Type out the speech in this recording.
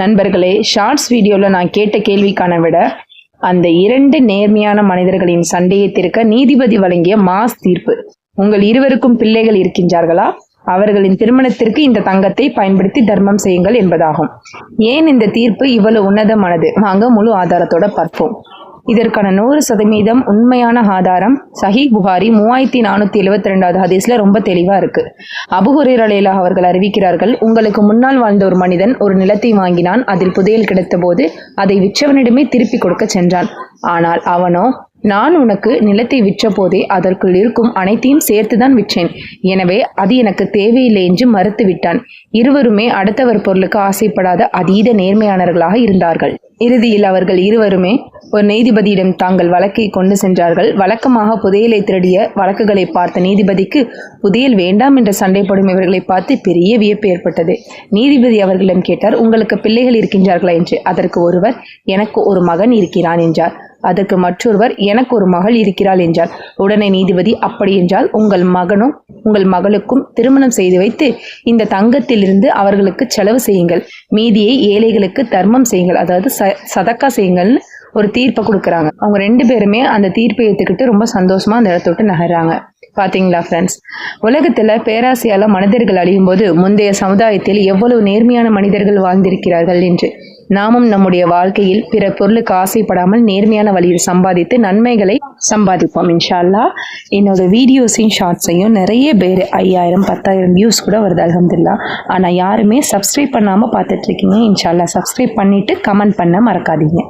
நண்பர்களே, ஷார்ட்ஸ் வீடியோவில் நான் கேட்ட கேள்விக்கான விட அந்த 2 நேர்மையான மனிதர்களின் சண்டையை தீர்க்க நீதிபதி வழங்கிய மாஸ் தீர்ப்பு. உங்கள் இருவருக்கும் பிள்ளைகள் இருக்கின்றார்களா? அவர்களின் திருமணத்திற்கு இந்த தங்கத்தை பயன்படுத்தி தர்மம் செய்யுங்கள் என்பதாகும். ஏன் இந்த தீர்ப்பு இவ்வளவு உன்னதமானது? வாங்க முழு ஆதாரத்தோட பார்ப்போம். இதற்கான 100% உண்மையான ஆதாரம் சஹீஹ் புகாரி 3472வது ஹதீஸ்ல ரொம்ப தெளிவா இருக்கு. அபூ ஹுரைரா ரலியல்லாஹு அவர்கள் அறிவிக்கிறார்கள், உங்களுக்கு முன்னால் வாழ்ந்த ஒரு மனிதன் ஒரு நிலத்தை வாங்கினான். அதில் புதையல் கிடைத்த போது அதை விற்றவனிடமே திருப்பி கொடுக்க சென்றான். ஆனால் அவனோ, நான் உனக்கு நிலத்தை விற்ற போதே அதற்குள் இருக்கும் அனைத்தையும் சேர்த்துதான் விற்றேன், எனவே அது எனக்கு தேவையில்லை என்று மறுத்து விட்டான். இருவருமே அடுத்தவர் பொருளுக்கு ஆசைப்படாத அதீத நேர்மையானவர்களாக இருந்தார்கள். இறுதியில் அவர்கள் இருவருமே ஒரு நீதிபதியிடம் தாங்கள் வழக்கை கொண்டு சென்றார்கள். வழக்கமாக புதையலை திருடிய வழக்குகளை பார்த்த நீதிபதிக்கு புதையல் வேண்டாம் என்று சண்டைப்படும் இவர்களை பார்த்து பெரிய வியப்பு ஏற்பட்டது. நீதிபதி அவர்களிடம் கேட்டார், உங்களுக்கு பிள்ளைகள் இருக்கின்றார்களா என்று. அதற்கு ஒருவர், எனக்கு ஒரு மகன் இருக்கிறான் என்றார். அதற்கு மற்றொருவர், எனக்கு ஒரு மகள் இருக்கிறாள் என்றார். உடனே நீதிபதி, அப்படி என்றால் உங்கள் மகனும் உங்கள் மகளுக்கும் திருமணம் செய்து வைத்து இந்த தங்கத்திலிருந்து அவர்களுக்கு செலவு செய்யுங்கள், மீதியை ஏழைகளுக்கு தர்மம் செய்யுங்கள், அதாவது சதக்கா செய்யுங்கள்னு ஒரு தீர்ப்பை கொடுக்குறாங்க. அவங்க 2 பேருமே அந்த தீர்ப்பை ஏற்றுக்கிட்டு ரொம்ப சந்தோஷமா அந்த இடத்த விட்டு நகர்றாங்க. பாத்தீங்களா ஃப்ரெண்ட்ஸ், உலகத்துல பேராசையால மனிதர்கள் அழியும் போது முந்தைய சமுதாயத்தில் எவ்வளவு நேர்மையான மனிதர்கள் வாழ்ந்திருக்கிறார்கள் என்று நாமும் நம்முடைய வாழ்க்கையில் பிற பொருளுக்கு ஆசைப்படாமல் நேர்மையான வழியில் சம்பாதித்து நன்மைகளை சம்பாதிப்போம் இன்ஷா அல்லாஹ். என்னோட வீடியோஸையும் ஷார்ட்ஸையும் நிறைய பேர் 5000 10,000 வியூஸ் கூட வருது அல்ஹம்துலில்லாஹ். ஆனால் யாருமே சப்ஸ்கிரைப் பண்ணாமல் பார்த்துட்டு இருக்கீங்க. இன்ஷா அல்லாஹ் சப்ஸ்கிரைப் பண்ணிட்டு கமெண்ட் பண்ண மறக்காதீங்க.